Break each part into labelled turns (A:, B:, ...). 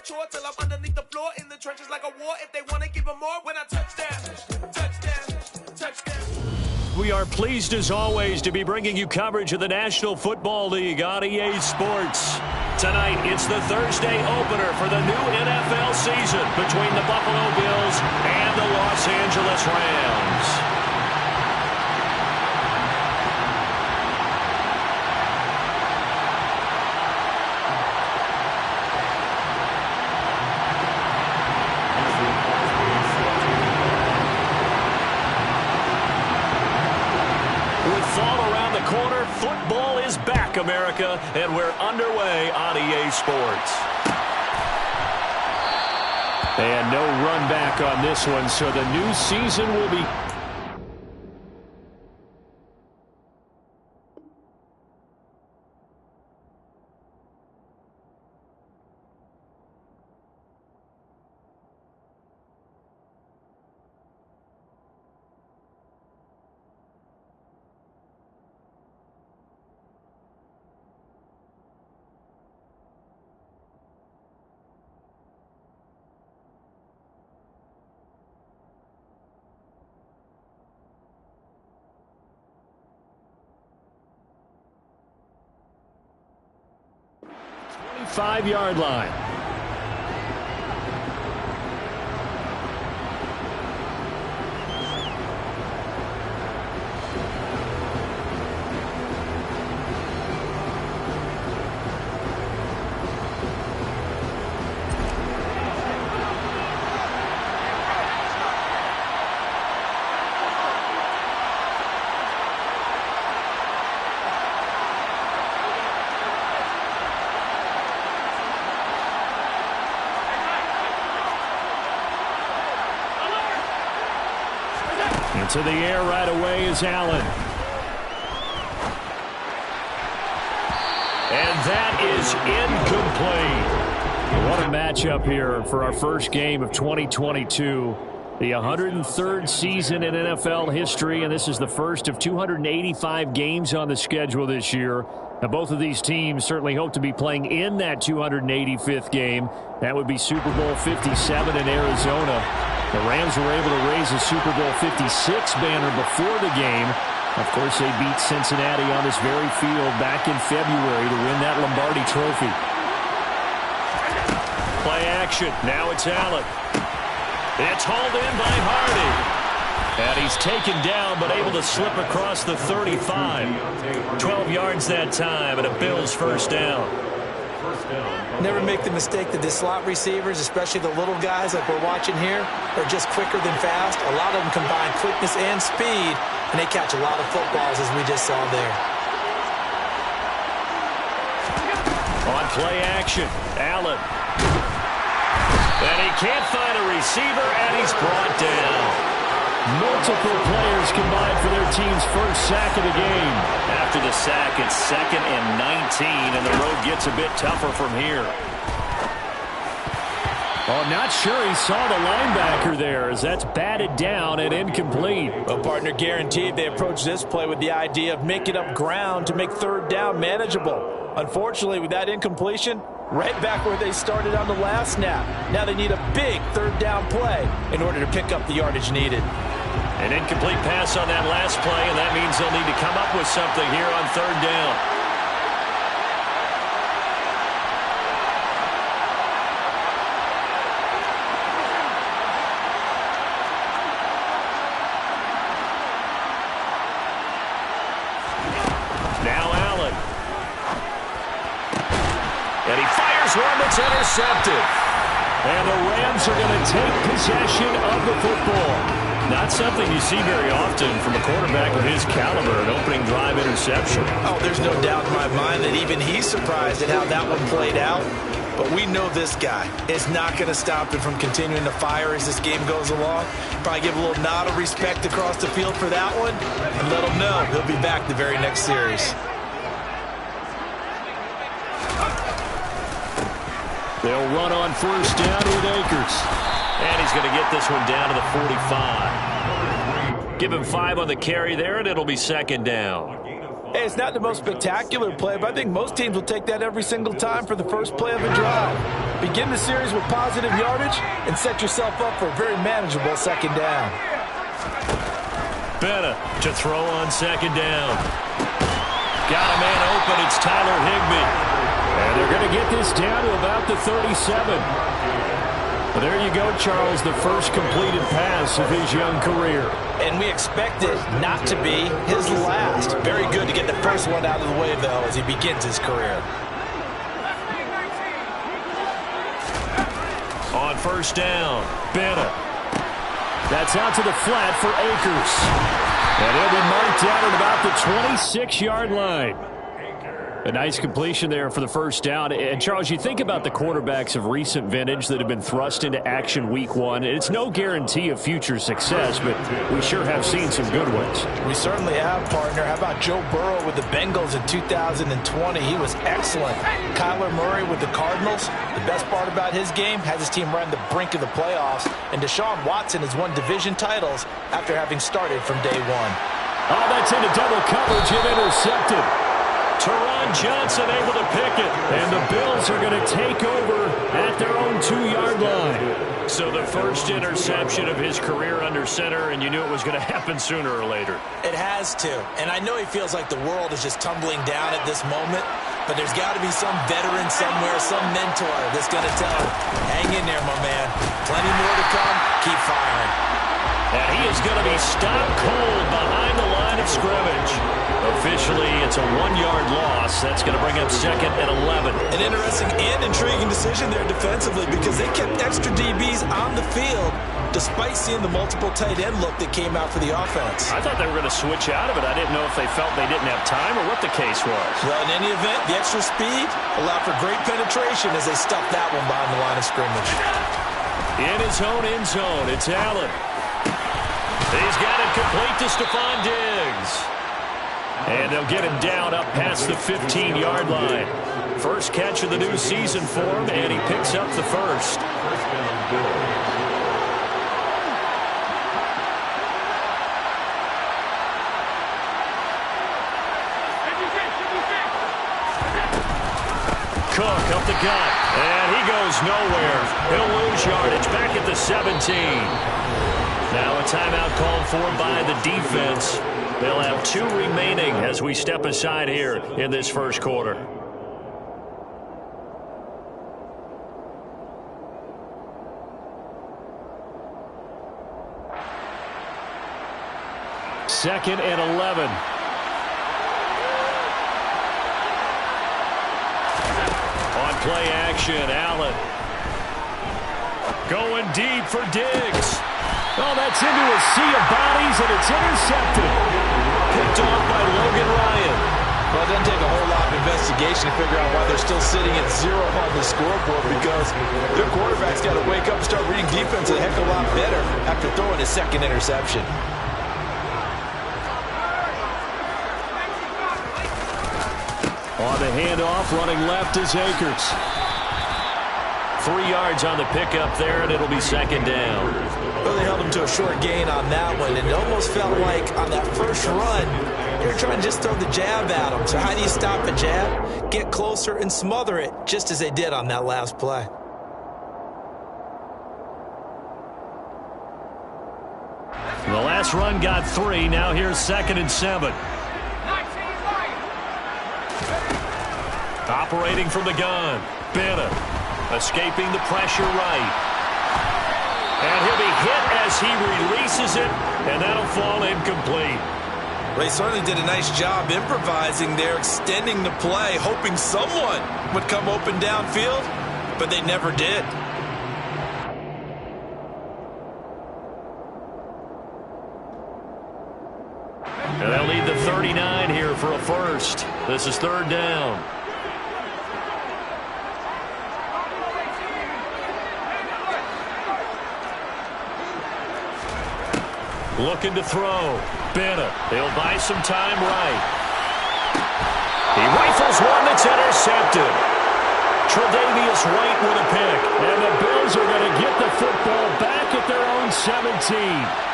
A: a chore till I'm underneath the floor in the trenches like a war. If they want to give them more, when I touch down, touchdown, touchdown.
B: We are pleased as always to be bringing you coverage of the National Football League on EA Sports. Tonight, it's the Thursday opener for the new NFL season between the Buffalo Bills and the Los Angeles Rams. Football is back, America, and we're underway on EA Sports. And no run back on this one, so the new season will be... Five-yard line. To the air right away is Allen. And that is incomplete. What a matchup here for our first game of 2022. The 103rd season in NFL history, and this is the first of 285 games on the schedule this year. Now, both of these teams certainly hope to be playing in that 285th game. That would be Super Bowl 57 in Arizona. The Rams were able to raise a Super Bowl 56 banner before the game. Of course, they beat Cincinnati on this very field back in February to win that Lombardi trophy. Play action. Now it's Allen. It's hauled in by Hardy. And he's taken down but able to slip across the 35. 12 yards that time and a Bills first down.
C: Never make the mistake that the slot receivers, especially the little guys like we're watching here, are just quicker than fast. A lot of them combine quickness and speed, and they catch a lot of footballs, as we just saw there.
B: On play action, Allen. And he can't find a receiver, and he's brought down.
D: Multiple players combined for their team's first sack of the game.
B: After the sack, it's 2nd and 19, and the road gets a bit tougher from here.
D: Oh, I'm not sure he saw the linebacker there as that's batted down and incomplete.
C: Well, partner, guaranteed they approach this play with the idea of making up ground to make third down manageable. Unfortunately, with that incompletion, right back where they started on the last snap. Now they need a big third down play in order to pick up the yardage needed.
B: An incomplete pass on that last play, and that means they'll need to come up with something here on third down. Now Allen. And he fires one that's intercepted.
D: And the Rams are going to take possession of the football.
B: Not something you see very often from a quarterback of his caliber, an opening drive interception.
C: Oh, there's no doubt in my mind that even he's surprised at how that one played out. But we know this guy is not going to stop him from continuing to fire as this game goes along. Probably give a little nod of respect across the field for that one and let him know he'll be back the very next series.
D: They'll run on first down with Akers.
B: And he's going to get this one down to the 45. Give him 5 on the carry there, and it'll be 2nd down.
C: Hey, it's not the most spectacular play, but I think most teams will take that every single time for the first play of a drive. Begin the series with positive yardage and set yourself up for a very manageable second down.
B: Bennett to throw on second down. Got a man open. It's Tyler Higbee. And they're going to get this down to about the 37. Well, there you go, Charles, the first completed pass of his young career.
C: And we expect it not to be his last. Very good to get the first one out of the way, though, as he begins his career.
B: On first down, Bennett. That's out to the flat for Akers. And he'll be marked out at about the 26-yard line. A nice completion there for the first down. And, Charles, you think about the quarterbacks of recent vintage that have been thrust into action week one. It's no guarantee of future success, but we sure have seen some good ones.
C: We certainly have, partner. How about Joe Burrow with the Bengals in 2020? He was excellent. Kyler Murray with the Cardinals. The best part about his game has his team right on the brink of the playoffs. And Deshaun Watson has won division titles after having started from day one.
B: Oh, that's into double coverage and intercepted. Teron Johnson able to pick it, and the Bills are going to take over at their own 2-yard line. So the first interception of his career under center, and you knew it was going to happen sooner or later.
C: It has to, and I know he feels like the world is just tumbling down at this moment, but there's got to be some veteran somewhere, some mentor that's going to tell him, hang in there, my man. Plenty more to come. Keep firing.
B: And he is going to be stopped cold behind the line of scrimmage. Officially, it's a 1-yard loss. That's going to bring up second and 11.
C: An interesting and intriguing decision there defensively because they kept extra DBs on the field despite seeing the multiple tight end look that came out for the offense.
B: I thought they were going to switch out of it. I didn't know if they felt they didn't have time or what the case was.
C: Well, in any event, the extra speed allowed for great penetration as they stuffed that one behind the line of scrimmage.
B: In his own end zone, it's Allen. He's got it complete to Stephon Diggs. And they'll get him down up past the 15-yard line. First catch of the new season for him, and he picks up the first. Cook up the gut, and he goes nowhere. He'll lose yardage back at the 17. Now a timeout called for by the defense. They'll have 2 remaining as we step aside here in this first quarter. Second and 11. On play action, Allen. Going deep for Diggs. Oh, that's into a sea of bodies, and it's intercepted. Picked off by Logan Ryan.
C: Well, it doesn't take a whole lot of investigation to figure out why they're still sitting at 0 on the scoreboard because their quarterback's got to wake up and start reading defense a heck of a lot better after throwing his second interception.
B: On the handoff, running left is Akers. 3 yards on the pickup there, and it'll be second down.
C: Well, they held him to a short gain on that one, and it almost felt like on that first run, they were trying to just throw the jab at him. So how do you stop a jab? Get closer and smother it, just as they did on that last play.
B: The last run got 3. Now here's second and 7. Operating from the gun, Bennett. Escaping the pressure right. And he'll be hit as he releases it, and that'll fall incomplete.
C: Well, he certainly did a nice job improvising there, extending the play, hoping someone would come open downfield, but they never did.
B: And they'll need the 39 here for a first. This is third down. Looking to throw. Bennett. He'll buy some time right. He rifles one that's intercepted. Tre'Davious White with a pick. And the Bills are going to get the football back at their own 17.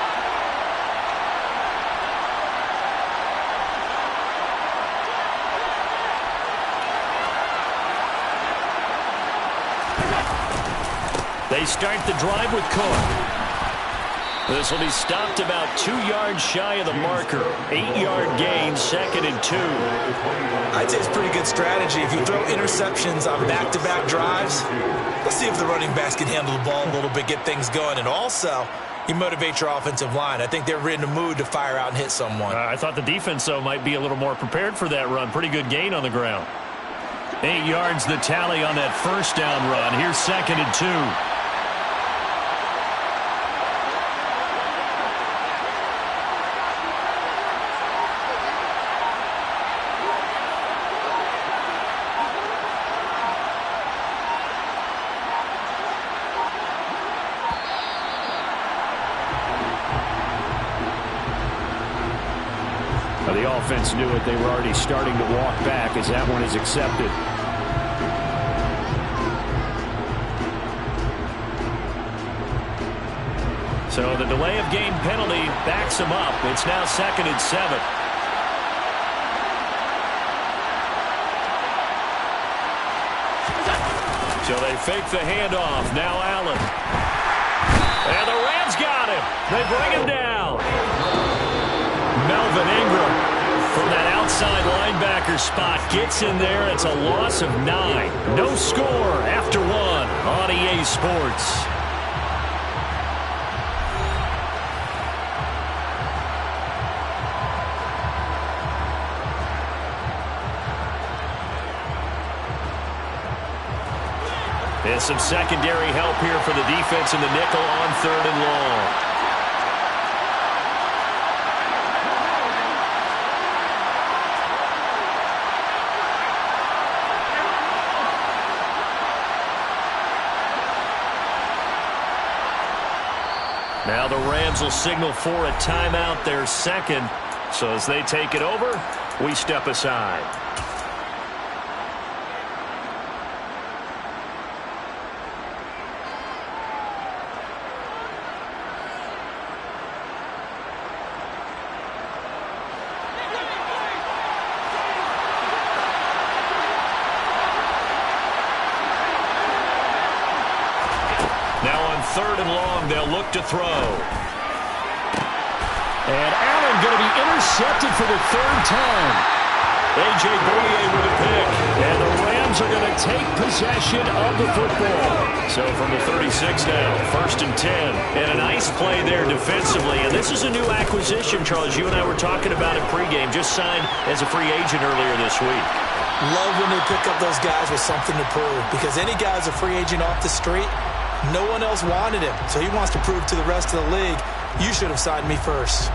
B: They start the drive with Cook. This will be stopped about 2 yards shy of the marker. 8-yard gain, 2nd and 2.
C: I'd say it's pretty good strategy. If you throw interceptions on back-to-back drives, let's see if the running backs can handle the ball a little bit, get things going, and also you motivate your offensive line. I think they're in the mood to fire out and hit someone.
B: I thought the defense, though, might be a little more prepared for that run. Pretty good gain on the ground. 8 yards the tally on that first down run. Here's 2nd and 2. The offense knew it. They were already starting to walk back as that one is accepted. So the delay of game penalty backs them up. It's now 2nd and 7. So they fake the handoff. Now Allen. And the Rams got him. They bring him down. Melvin Ingram from that outside linebacker spot gets in there. It's a loss of 9. No score after 1 on EA Sports. And some secondary help here for the defense in the nickel on 3rd and long. Now the Rams will signal for a timeout, their 2nd. So as they take it over, we step aside. Now on 3rd and long, they'll look to throw. And Allen going to be intercepted for the 3rd time. A.J. Boye with a pick. And the Rams are going to take possession of the football. So from the 36 now, 1st and 10. And a nice play there defensively. And this is a new acquisition, Charles. You and I were talking about it pregame. Just signed as a free agent earlier this week.
C: Love when they pick up those guys with something to prove. Because any guy's a free agent off the street, no one else wanted him, so he wants to prove to the rest of the league, you should have signed me first.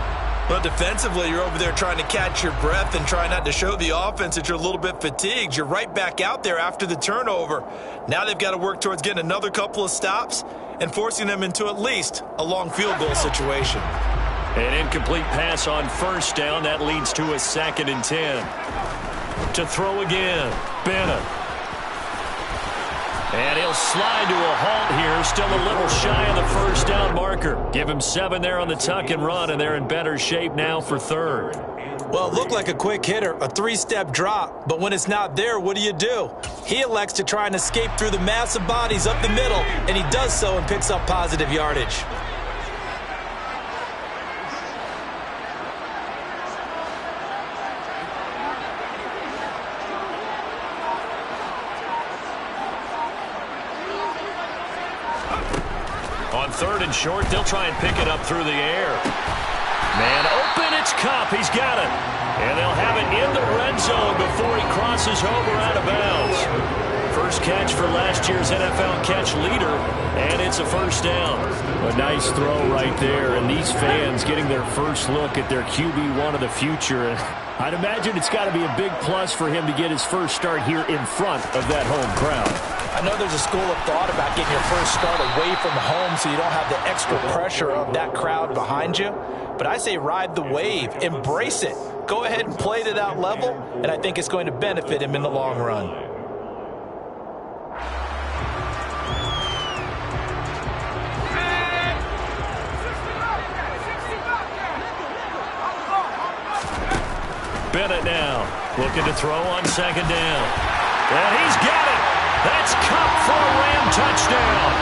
C: But defensively, you're over there trying to catch your breath and try not to show the offense that you're a little bit fatigued. You're right back out there after the turnover. Now they've got to work towards getting another couple of stops and forcing them into at least a long field goal situation.
B: An incomplete pass on 1st down. That leads to a 2nd and 10. To throw again, Bennett. And he'll slide to a halt here. Still a little shy of the 1st down marker. Give him 7 there on the tuck and run, and they're in better shape now for 3rd.
C: Well, it looked like a quick hitter, a 3-step drop. But when it's not there, what do? He elects to try and escape through the massive bodies up the middle, and he does so and picks up positive yardage.
B: On 3rd and short, they'll try and pick it up through the air. Man open, it's Kupp. He's got it. And they'll have it in the red zone before he crosses over out of bounds. First catch for last year's NFL catch leader, and it's a 1st down. A nice throw right there, and these fans getting their first look at their QB1 of the future. And I'd imagine it's got to be a big plus for him to get his first start here in front of that home crowd.
C: I know there's a school of thought about getting your first start away from home so you don't have the extra pressure of that crowd behind you. But I say ride the wave. Embrace it. Go ahead and play to that level, and I think it's going to benefit him in the long run.
B: Bennett now looking to throw on 2nd down. And he's got it. That's Kupp for a Ram touchdown.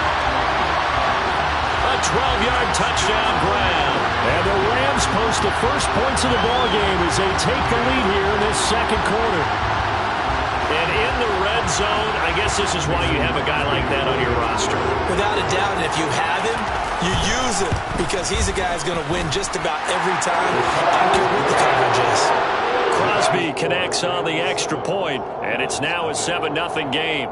D: 12-yard touchdown grab. And the Rams post the first points of the ballgame as they take the lead here in this second quarter. And in the red zone, I guess this is why you have a guy like that on your roster.
C: Without a doubt, and if you have him, you use him because he's a guy who's going to win just about every time. I don't care what the coverage is.
D: Crosby connects on the extra point, and it's now a 7-0 game.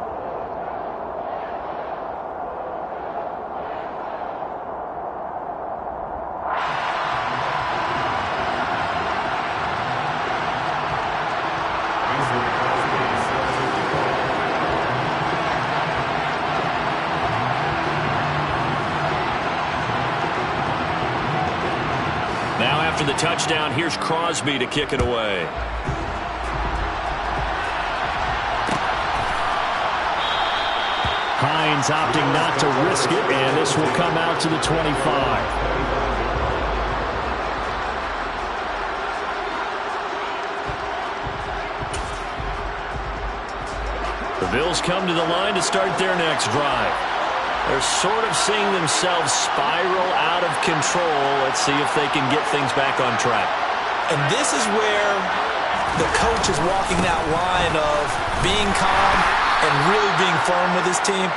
B: Now after the touchdown, here's Crosby to kick it away.
D: Hines opting not to risk it, and this will come out to the 25. The Bills come to the line to start their next drive. They're sort of seeing themselves spiral out of control. Let's see if they can get things back on track.
C: And this is where the coach is walking that line of being calm and really being firm with his team.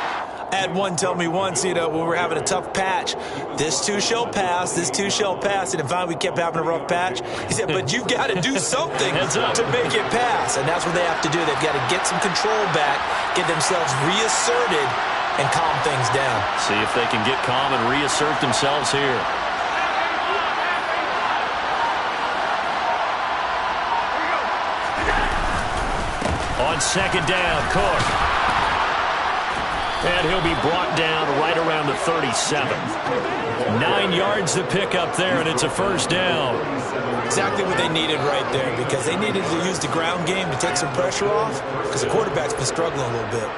C: I had one tell me once, when we were having a tough patch, this too shall pass, this too shall pass. And finally we kept having a rough patch. He said, but you've got to do something to make it pass. And that's what they have to do. They've got to get some control back, get themselves reasserted, and calm things down.
B: See if they can get calm and reassert themselves here.
D: On second down, Cook. And he'll be brought down right around the 37. 9 yards to pick up there, and it's a first down.
C: Exactly what they needed right there, because they needed to use the ground game to take some pressure off, because the quarterback's been struggling a little bit.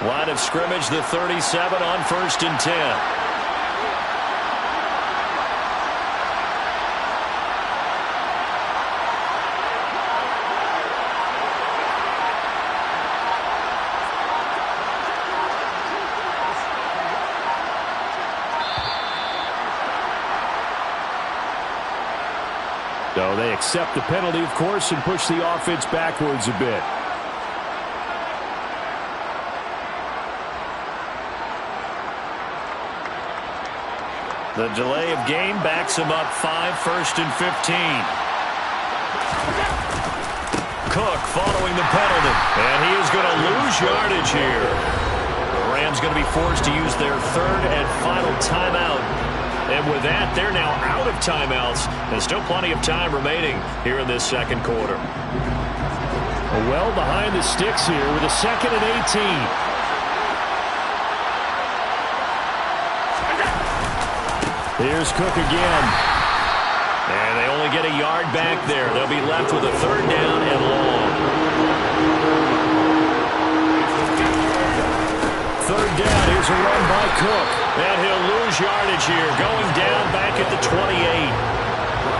D: Line of scrimmage, the 37 on 1st and 10. So they accept the penalty, of course, and push the offense backwards a bit. The delay of game backs him up 5, 1st and 15. Cook following the penalty, and he is going to lose yardage here. The Rams going to be forced to use their 3rd and final timeout. And with that, they're now out of timeouts. There's still plenty of time remaining here in this second quarter. Well behind the sticks here with a 2nd and 18. Here's Cook again. And they only get a yard back there. They'll be left with a 3rd down and long. 3rd down. Here's a run by Cook. And he'll lose yardage here. Going down back at the 28.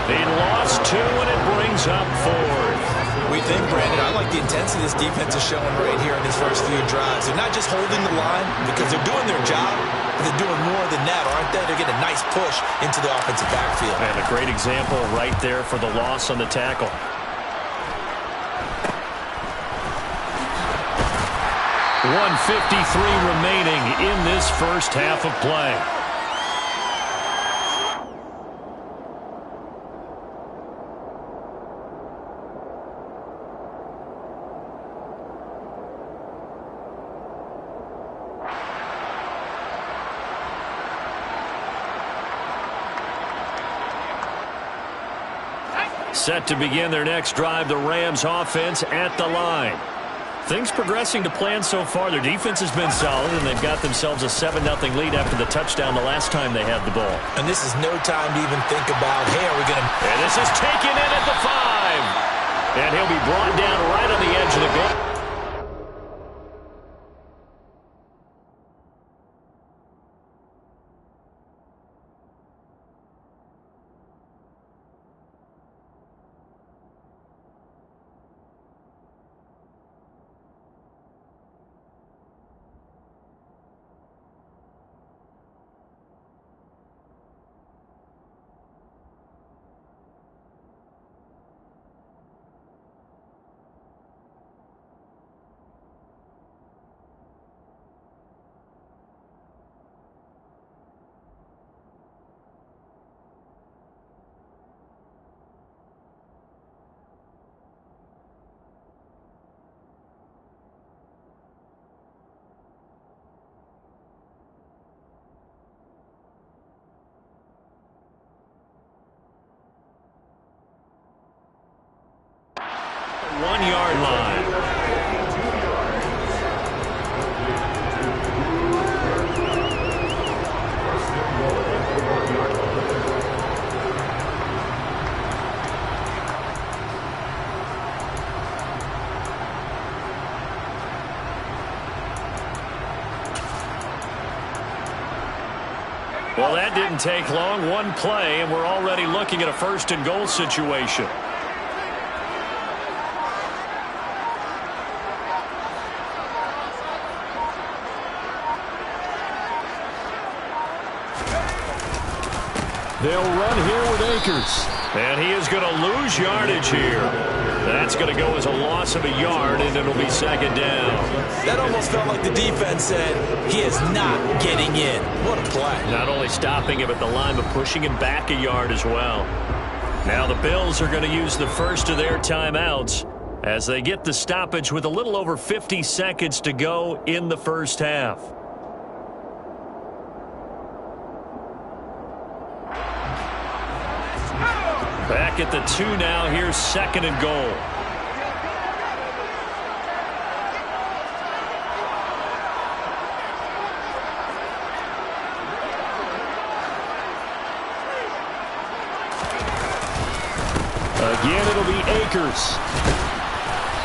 D: He lost 2, and it brings up 4th.
C: We think, Brandon, I like the intensity this defense is showing right here in these first few drives. They're not just holding the line because they're doing their job, but they're doing more than that, aren't they? They're getting a nice push into the offensive backfield.
D: And a great example right there for the loss on the tackle. .153 remaining in this first half of play. Set to begin their next drive, the Rams offense at the line. Things progressing to plan so far. Their defense has been solid, and they've got themselves a 7-0 lead after the touchdown the last time they had the ball.
C: And this is no time to even think about, hey, are we going to...
D: And this is taken in at the 5. And he'll be brought down right on the edge of the goal. Well, that didn't take long. One play, and we're already looking at a first and goal situation.
B: They'll run here with Akers.
D: And he is going to lose yardage here. That's going to go as a loss of a yard, and it'll be second down.
C: That almost felt like the defense said, he is not getting in. What a play.
D: Not only stopping him at the line, but pushing him back a yard as well. Now the Bills are going to use the first of their timeouts as they get the stoppage with a little over 50 seconds to go in the first half. Back at the 2 now. Here's second and goal.
B: Again, it'll be Akers.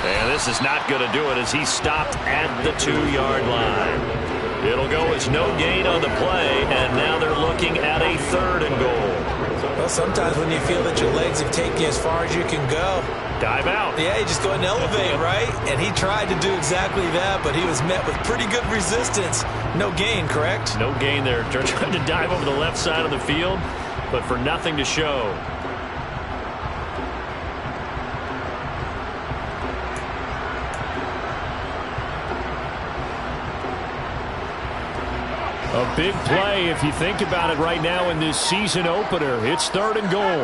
D: And this is not going to do it as he stopped at the 2-yard line. It'll go as no gain on the play, and now they're looking at a third and goal.
C: Well, sometimes when you feel that your legs have taken you as far as you can go.
D: Dive out.
C: Yeah, you just go ahead and elevate, right? And he tried to do exactly that, but he was met with pretty good resistance. No gain, correct?
D: No gain there. They're trying to dive over the left side of the field, but for nothing to show.
B: A big play if you think about it right now in this season opener. It's third and goal.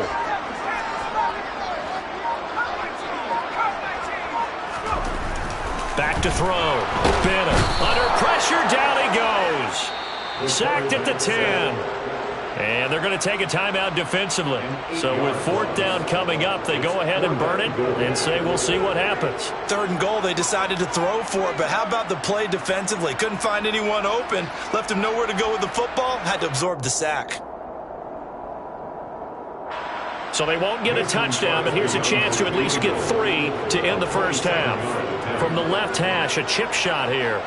D: Back to throw. Bennett under pressure. Down he goes. Sacked at the 10. And they're going to take a timeout defensively. So with fourth down coming up, they go ahead and burn it and say we'll see what happens.
C: Third and goal, they decided to throw for it, but how about the play defensively? Couldn't find anyone open, left him nowhere to go with the football, had to absorb the sack.
D: So they won't get a touchdown, but here's a chance to at least get 3 to end the first half. From the left hash, a chip shot here.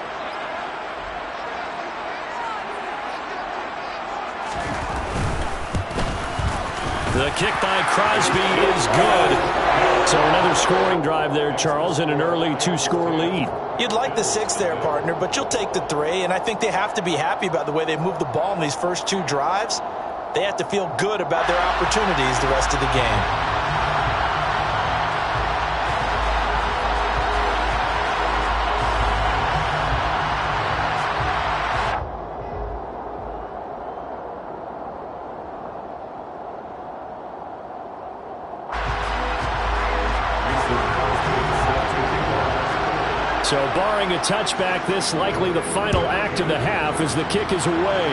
D: The kick by Crosby is good.
B: So another scoring drive there, Charles, and an early 2-score lead.
C: You'd like the 6 there, partner, but you'll take the 3, and I think they have to be happy about the way they moved the ball in these first 2 drives. They have to feel good about their opportunities the rest of the game.
B: So barring a touchback, this likely the final act of the half as the kick is away.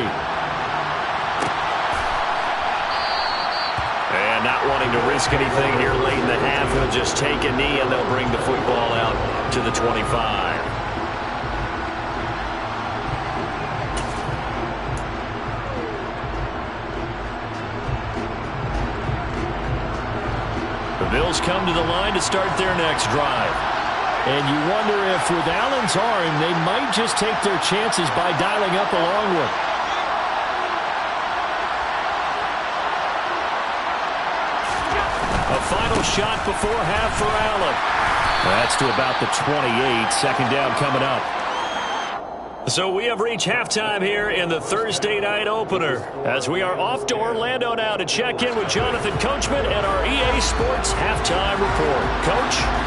D: And not wanting to risk anything here late in the half, they'll just take a knee and they'll bring the football out to the 25. The Bills come to the line to start their next drive.
B: And you wonder if with Allen's arm, they might just take their chances by dialing up a long one.
D: A final shot before half for Allen.
B: That's to about the 28. Second down coming up.
D: So we have reached halftime here in the Thursday night opener as we are off to Orlando now to check in with Jonathan Coachman and our EA Sports halftime report. Coach?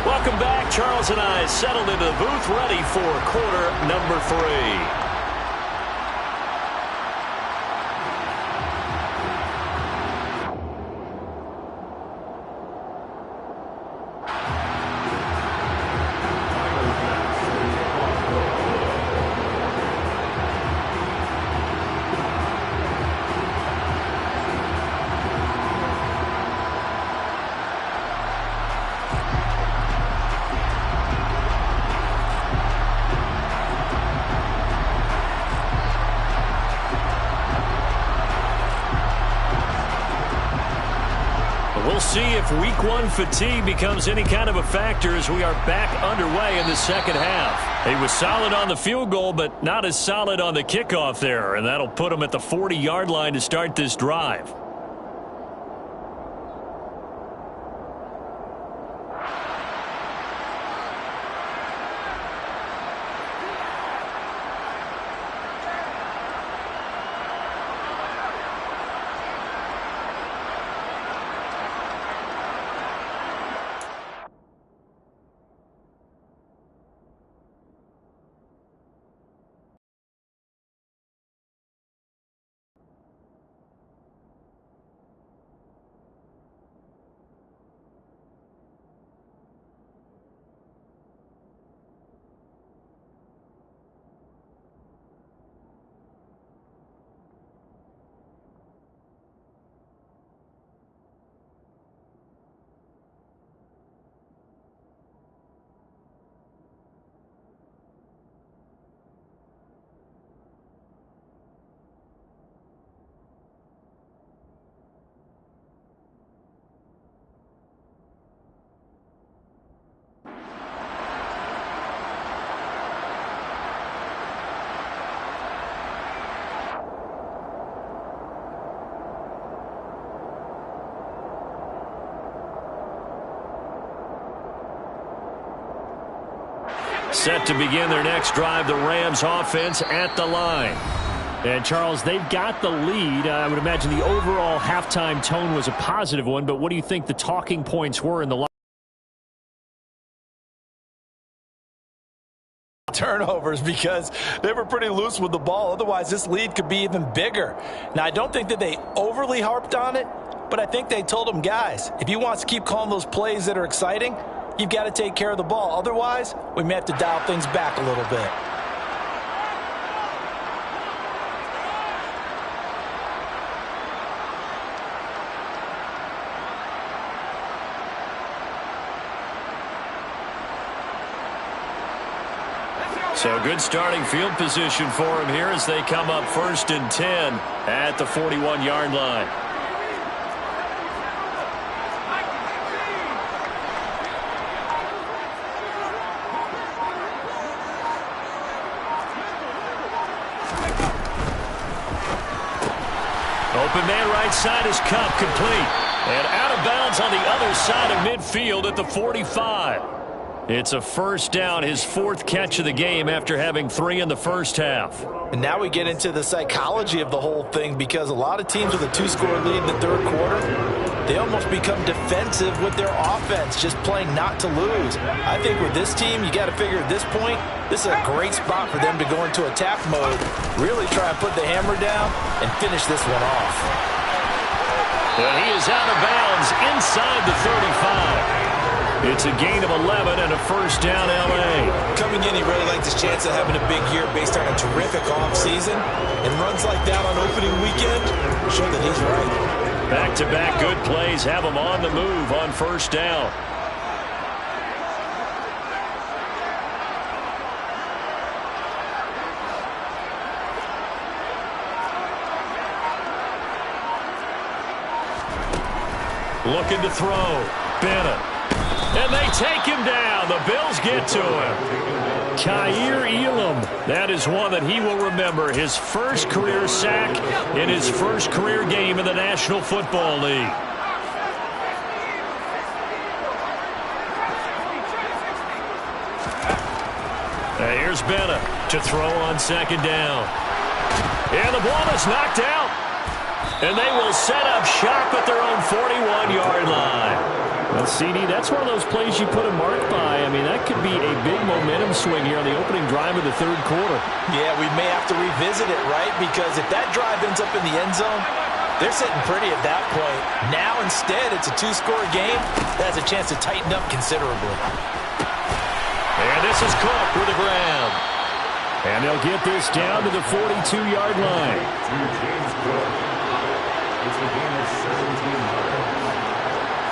D: Welcome back. Charles and I settled into the booth ready for quarter number 3. see if week one fatigue becomes any kind of a factor as we are back underway in the second half. He was solid on the field goal, but not as solid on the kickoff there, and that'll put him at the 40-yard line to start this drive. Set to begin their next drive, the Rams offense at the line.
B: And, Charles, they've got the lead. I would imagine the overall halftime tone was a positive one, but what do you think the talking points were in the
C: turnovers because they were pretty loose with the ball. Otherwise, this lead could be even bigger. Now, I don't think that they overly harped on it, but I think they told them, guys, if you want to keep calling those plays that are exciting, you've got to take care of the ball. Otherwise, we may have to dial things back a little bit.
D: So good starting field position for him here as they come up 1st and 10 at the 41-yard line. Open man right side is Cup, complete. And out of bounds on the other side of midfield at the 45. It's a first down, his 4th catch of the game after having 3 in the first half.
C: And now we get into the psychology of the whole thing because a lot of teams with a 2-score lead in the 3rd quarter, they almost become defensive with their offense, just playing not to lose. I think with this team, you got to figure at this point, this is a great spot for them to go into attack mode, really try and put the hammer down and finish this one off.
D: And he is out of bounds inside the 35. It's a gain of 11 and a first down, L.A.
C: Coming in, he really liked his chance of having a big year based on a terrific offseason. And runs like that on opening weekend show that he's right.
D: Back-to-back good plays have him on the move on first down. Looking to throw. Bennett. And they take him down. The Bills get to him. Kaiir Elam. That is one that he will remember. His first career sack in his first career game in the National Football League. Now here's Bennett to throw on 2nd down. And the ball is knocked out. And they will set up shop at their own 41-yard line.
B: Well, CD, that's one of those plays you put a mark by. I mean, that could be a big momentum swing here on the opening drive of the 3rd quarter.
C: Yeah, we may have to revisit it, right? Because if that drive ends up in the end zone, they're sitting pretty at that point. Now, instead, it's a 2-score game. That has a chance to tighten up considerably.
D: And this is Cook with the ground.
B: And they'll get this down to the 42-yard line.
E: It's a game of 17 yards.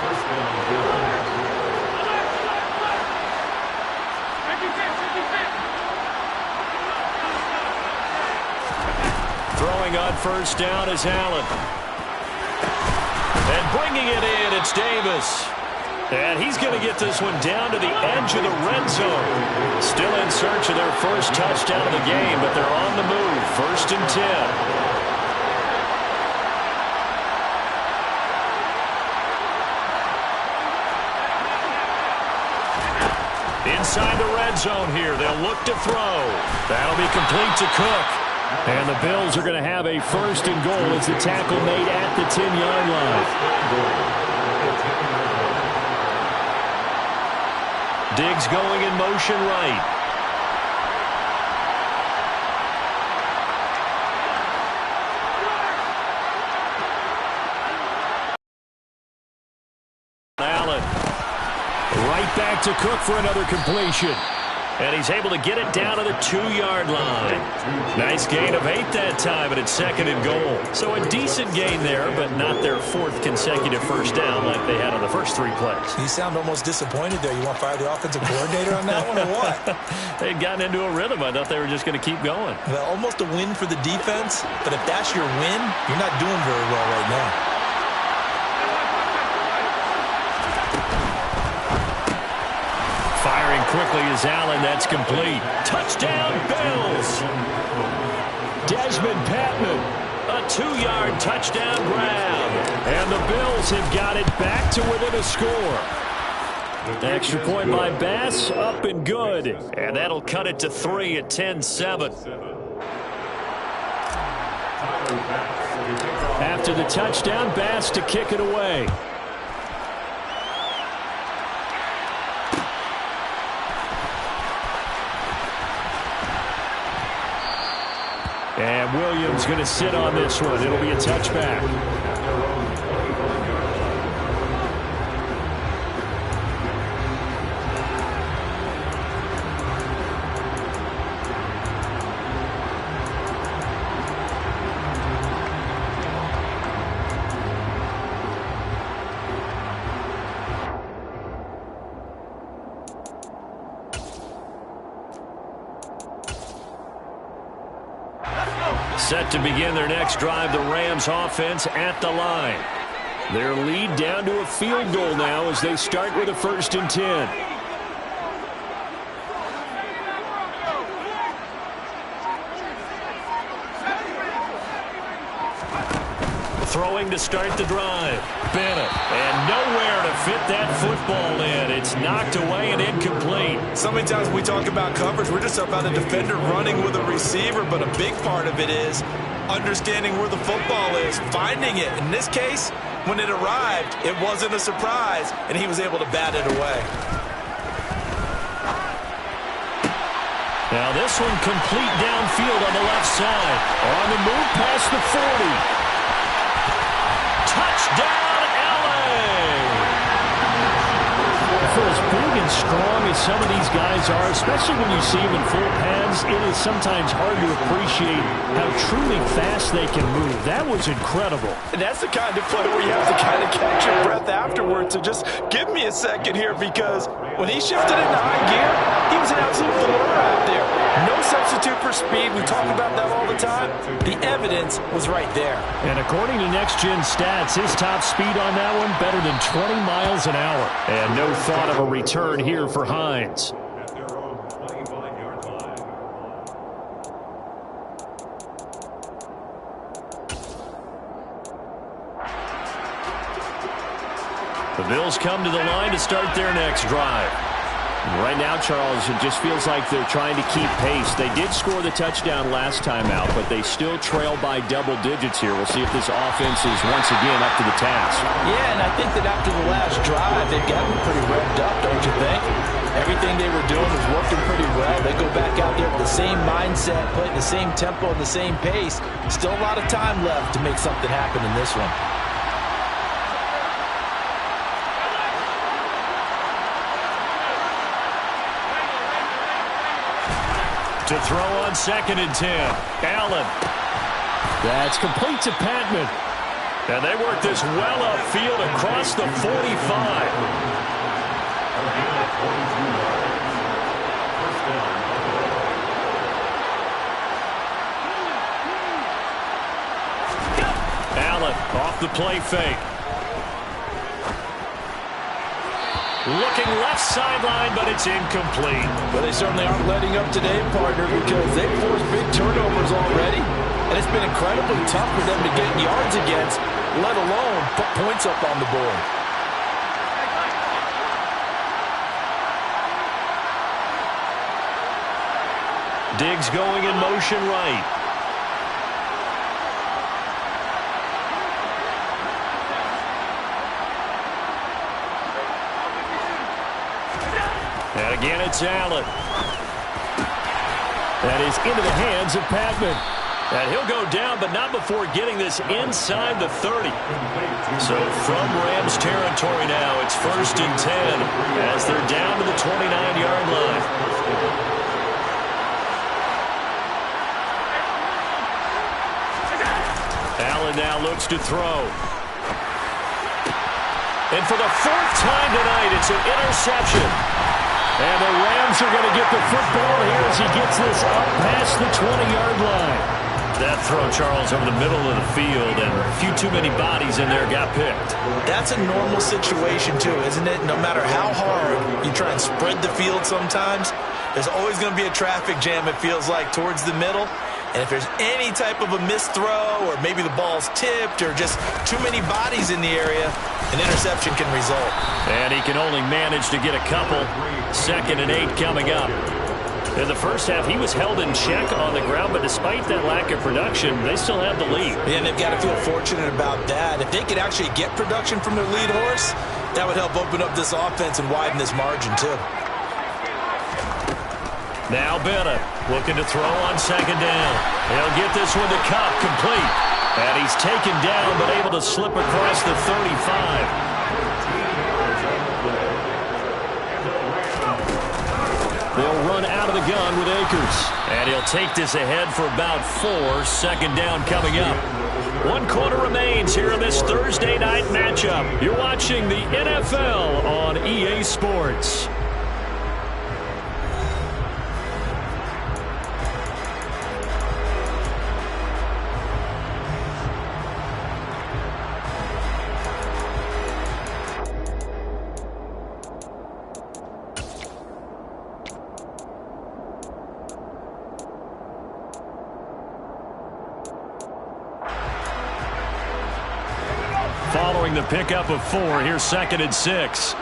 E: First down, Bills.
D: Throwing on first down is Allen. And bringing it in. It's Davis. And he's going to get this one down to the edge of the red zone. Still in search of their first touchdown of the game, but they're on the move. 1st and 10. Inside the red zone here. They'll look to throw. That'll be complete to Cook. And the Bills are going to have a 1st and goal as the tackle made at the 10-yard line. Diggs going in motion right. Allen. Right back to Cook for another completion. And he's able to get it down to the 2-yard line. Nice gain of 8 that time, and it's 2nd and goal. So a decent gain there, but not their 4th consecutive first down like they had on the first 3 plays.
C: You sound almost disappointed there. You want to fire the offensive coordinator on that one or what?
D: They'd gotten into a rhythm. I thought they were just going to keep going.
C: Well, almost a win for the defense, but if that's your win, you're not doing very well right now.
D: Firing quickly is Allen. That's complete. Touchdown, Bills. Desmond Patman. A 2-yard touchdown grab. And the Bills have got it back to within a score. Extra point by Bass. Up and good. And that'll cut it to 3 at 10-7. After the touchdown, Bass to kick it away. And Williams going to sit on this one. It'll be a touchback. Set to begin their next drive, the Rams offense at the line. Their lead down to a field goal now as they start with a 1st and 10. Throwing to start the drive. Bennett. And nowhere to fit that football in. It's knocked away and incomplete.
C: So many times we talk about coverage, we're just about a defender running with a receiver, but a big part of it is understanding where the football is, finding it. In this case, when it arrived, it wasn't a surprise, and he was able to bat it away.
D: Now this one complete downfield on the left side. On the move past the 40. Touchdown, LA! For as big and strong as some of these guys are, especially when you see them in full pads, it is sometimes hard to appreciate how truly fast they can move. That was incredible.
C: And that's the kind of play where you have to kind of catch your breath afterwards. So just give me a second here, because when he shifted into high gear, he was an absolute blur out there. No substitute for speed. We talk about that all the time. The evidence was right there.
D: And according to Next Gen Stats, his top speed on that one better than 20 miles an hour. And no thought of a return here for Hines. The Bills come to the line to start their next drive. Right now, Charles, it just feels like they're trying to keep pace. They did score the touchdown last time out, but they still trail by double digits here. We'll see if this offense is once again up to the task.
C: Yeah, and I think that after the last drive, they've gotten pretty revved up, don't you think? Everything they were doing was working pretty well. They go back out there with the same mindset, playing the same tempo and the same pace. Still a lot of time left to make something happen in this one.
D: To throw on 2nd and 10. Allen. That's complete to Patman. And they work this well upfield across the 45. Allen off the play fake. Looking left sideline, but it's incomplete.
C: But they certainly aren't letting up today, partner, because they've forced big turnovers already. And it's been incredibly tough for them to get yards against, let alone put points up on the board.
D: Diggs going in motion right. And again, it's Allen. That is into the hands of Patman. And he'll go down, but not before getting this inside the 30. So from Rams territory now, it's 1st and 10 as they're down to the 29-yard line. Allen now looks to throw. And for the 4th time tonight, it's an interception. And the Rams are going to get the football here as he gets this up past the 20-yard line. That throw, Charles, over the middle of the field, and a few too many bodies in there got picked.
C: That's a normal situation, too, isn't it? No matter how hard you try and spread the field sometimes, there's always going to be a traffic jam, it feels like, towards the middle. And if there's any type of a missed throw, or maybe the ball's tipped, or just too many bodies in the area, an interception can result.
D: And he can only manage to get a couple. 2nd and 8 coming up. In the first half, he was held in check on the ground, but despite that lack of production, they still have the lead.
C: And they've got to feel fortunate about that. If they could actually get production from their lead horse, that would help open up this offense and widen this margin, too.
D: Now Bennett looking to throw on 2nd down. He'll get this one to Cup, complete. And he's taken down, but able to slip across the 35. They'll run out of the gun with Akers. And he'll take this ahead for about 4. 2nd down coming up. 1 quarter remains here in this Thursday night matchup. You're watching the NFL on EA Sports. Following the pickup of 4, here's 2nd and 6.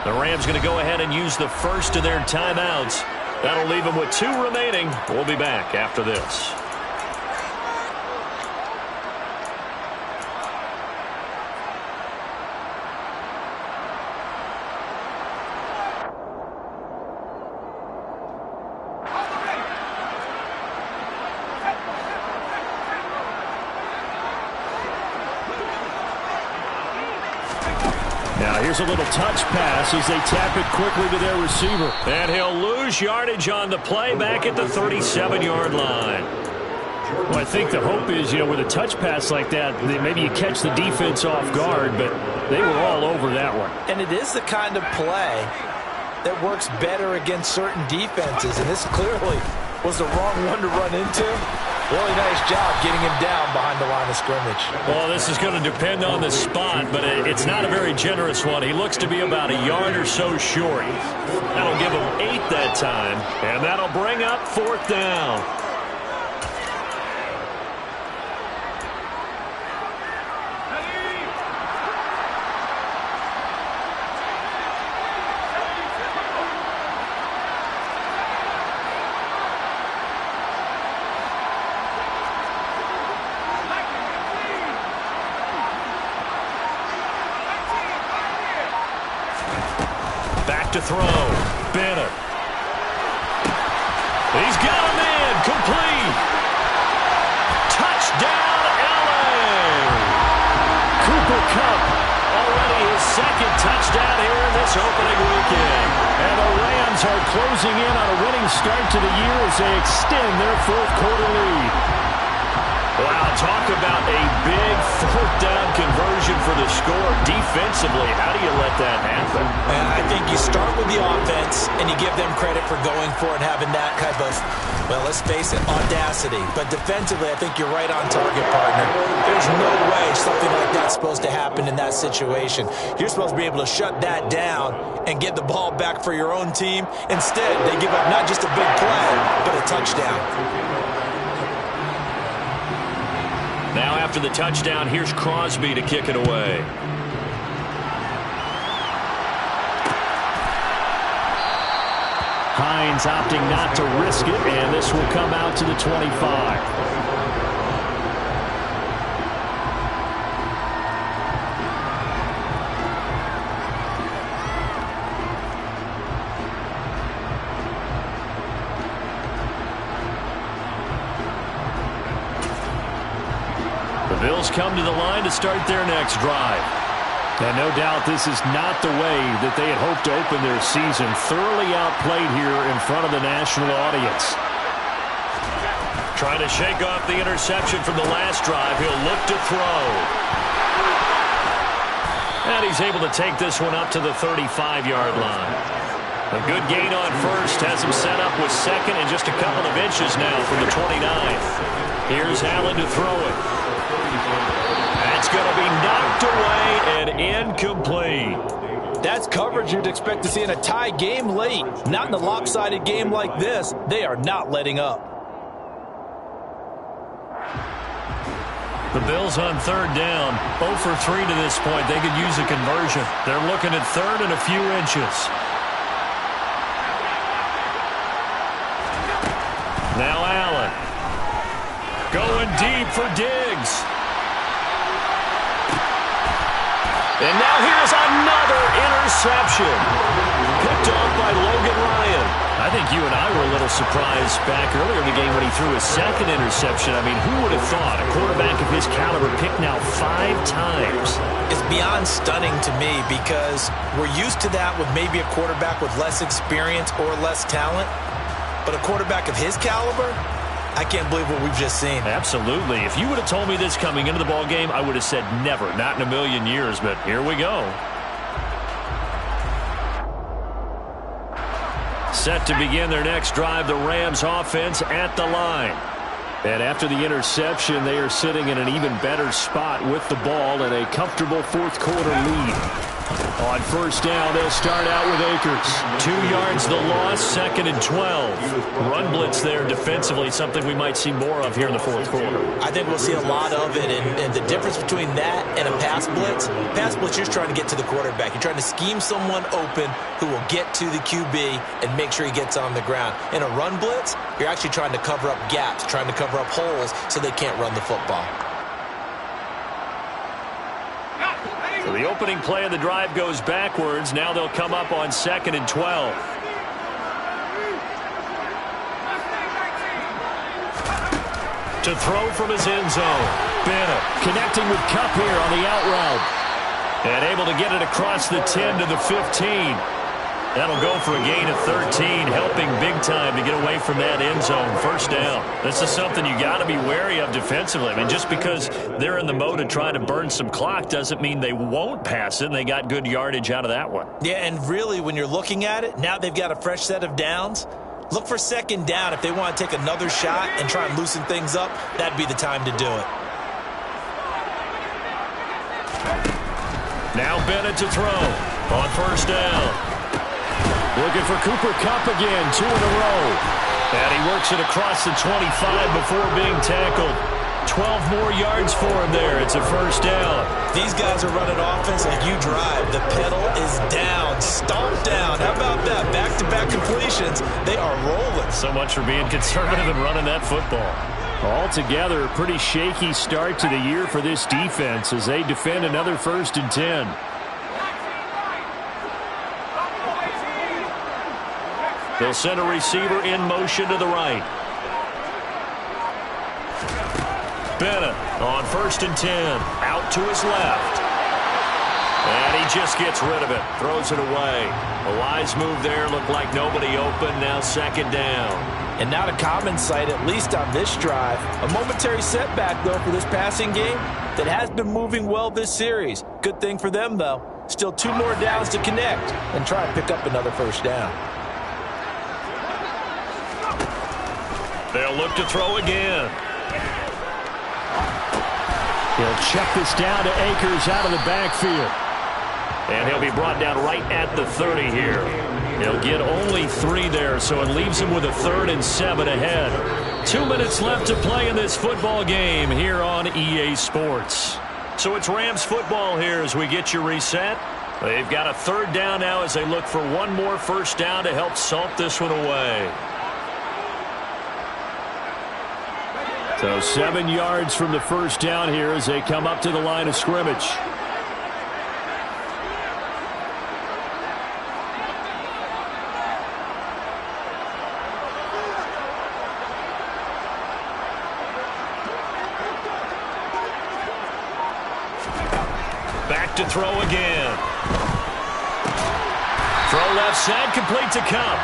D: The Rams going to go ahead and use the first of their timeouts. That'll leave them with 2 remaining. We'll be back after this. Now here's a little touch pass as they tap it quickly to their receiver. And he'll lose yardage on the play back at the 37-yard line. Well, I think the hope is, with a touch pass like that, maybe you catch the defense off guard, but they were all over that one.
C: And it is the kind of play that works better against certain defenses, and this clearly was the wrong one to run into. Really nice job getting him down behind the line of scrimmage.
D: Well, this is going to depend on the spot, but it's not a very generous one. He looks to be about a yard or so short. That'll give him 8 that time, and that'll bring up 4th down. To throw. Bennett. He's got him in. Complete. Touchdown, LA. Cooper Kupp already his 2nd touchdown here in this opening weekend. And the Rams are closing in on a winning start to the year as they extend their 4th quarter lead. Wow, talk about a big 4th down conversion for the score. defensively, how do you let that happen?
C: And I think you start with the offense, and you give them credit for going for it, having that type of, well, let's face it, audacity. But defensively, I think you're right on target, partner. There's no way something like that's supposed to happen in that situation. You're supposed to be able to shut that down and get the ball back for your own team. Instead, they give up not just a big play, but a touchdown.
D: Now after the touchdown, here's Crosby to kick it away.
B: Hines opting not to risk it, and this will come out to the 25.
D: The Bills come to the line to start their next drive.
B: And no doubt this is not the way that they had hoped to open their season. Thoroughly outplayed here in front of the national audience.
D: Trying to shake off the interception from the last drive. He'll look to throw. And he's able to take this one up to the 35-yard line. A good gain on first has him set up with second and just a couple of inches now from the 29. Here's Allen to throw it. That's going to be knocked away and incomplete.
C: That's coverage you'd expect to see in a tie game late. Not in a lopsided game like this. They are not letting up.
D: The Bills on third down. 0 for 3 to this point. They could use a conversion. They're looking at third and a few inches. Now Allen. Going deep for Diggs. And now here's another interception. Picked off by Logan Ryan.
B: I think you and I were a little surprised back earlier in the game when he threw his second interception. I mean, who would have thought a quarterback of his caliber picked now 5 times?
C: It's beyond stunning to me because we're used to that with maybe a quarterback with less experience or less talent. But a quarterback of his caliber, I can't believe what we've just seen.
B: Absolutely. If you would have told me this coming into the ball game, I would have said never, not in a million years, but here we go. Set to begin their next drive, the Rams offense at the line. And after the interception, they are sitting in an even better spot with the ball and a comfortable fourth quarter lead. On first down, they'll start out with Akers. 2 yards the loss, 2nd and 12. Run blitz there defensively, something we might see more of here in the fourth quarter.
C: I think we'll see a lot of it, and the difference between that and a pass blitz, you're trying to get to the quarterback. You're trying to scheme someone open who will get to the QB and make sure he gets on the ground. In a run blitz, you're actually trying to cover up gaps, trying to cover up holes so they can't run the football.
B: So the opening play of the drive goes backwards. Now they'll come up on 2nd and 12. To throw from his end zone. Bennett connecting with Kupp here on the out route. And able to get it across the 10 to the 15. That'll go for a gain of 13, helping big time to get away from that end zone. First down. This is something you got to be wary of defensively. I mean, just because they're in the mode of trying to burn some clock doesn't mean they won't pass it, and they got good yardage out of that one.
C: Yeah, and really, when you're looking at it, now they've got a fresh set of downs. Look for 2nd down. If they want to take another shot and try and loosen things up, that'd be the time to do it.
B: Now Bennett to throw on first down. Looking for Cooper Kupp again, 2 in a row. And he works it across the 25 before being tackled. 12 more yards for him there. It's a first down.
C: These guys are running offense like you drive. The pedal is down, stomped down. How about that? Back-to-back completions. They are rolling.
B: So much for being conservative and running that football. Altogether, a pretty shaky start to the year for this defense as they defend another 1st and 10. They'll send a receiver in motion to the right. Bennett on 1st and 10. Out to his left. And he just gets rid of it. Throws it away. A wise move there. Looked like nobody open. Now 2nd down.
C: And not a common sight, at least on this drive. A momentary setback, though, for this passing game that has been moving well this series. Good thing for them, though. Still 2 more downs to connect and try and pick up another first down.
D: They'll look to throw again.
B: He'll check this down to Akers out of the backfield.
D: And he'll be brought down right at the 30 here. He'll get only 3 there, so it leaves him with a 3rd and 7 ahead. 2 minutes left to play in this football game here on EA Sports. So it's Rams football here as we get you reset. They've got a 3rd down now as they look for 1 more first down to help salt this one away.
B: So 7 yards from the first down here as they come up to the line of scrimmage.
D: Back to throw again. Throw left side, complete to Cup.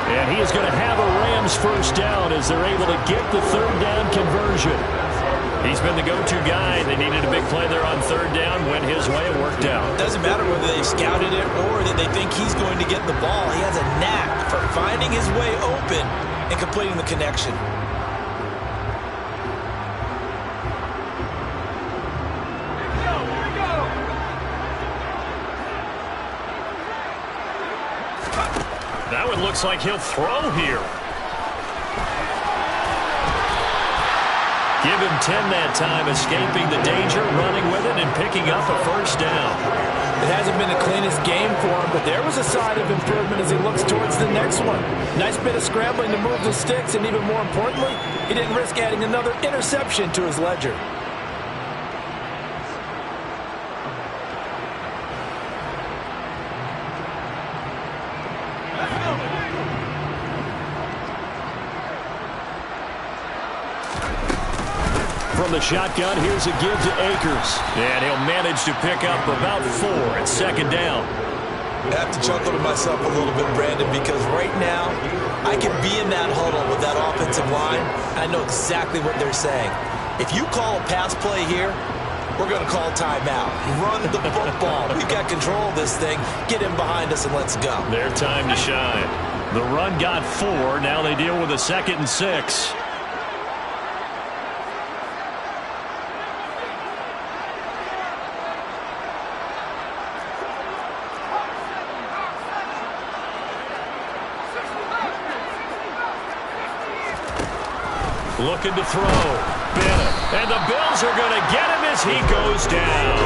B: And he is going to have a Rams first down as they're able to get the 3rd down conversion.
D: He's been the go-to guy. They needed a big play there on 3rd down. Went his way, it worked out.
C: Doesn't matter whether they scouted it or that they think he's going to get the ball. He has a knack for finding his way open and completing the connection.
D: That one looks like he'll throw here. Give him 10 that time, escaping the danger, running with it, and picking up a first down.
C: It hasn't been the cleanest game for him, but there was a sign of improvement as he looks towards the next one. Nice bit of scrambling to move the sticks, and even more importantly, he didn't risk adding another interception to his ledger.
B: From the shotgun, here's a give to Akers.
D: And he'll manage to pick up about 4 at 2nd down.
C: I have to chuckle to myself a little bit, Brandon, because right now I can be in that huddle with that offensive line. I know exactly what they're saying. If you call a pass play here, we're going to call timeout. Run the football. We've got control of this thing. Get in behind us and let's go.
D: Their time to shine. The run got 4. Now they deal with a 2nd and 6. Looking to throw. Bennett. And the Bills are going to get him as he goes down.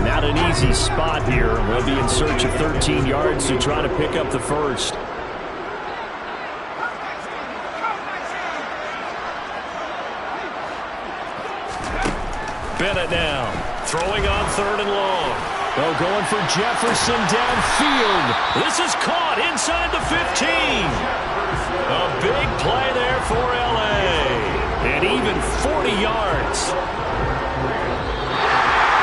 B: Not an easy spot here. They'll be in search of 13 yards to try to pick up the first.
D: Bennett now. Throwing on 3rd and long.
B: Oh, going for Jefferson downfield.
D: This is caught inside the 15. A big play there for L.A.
B: And even 40 yards.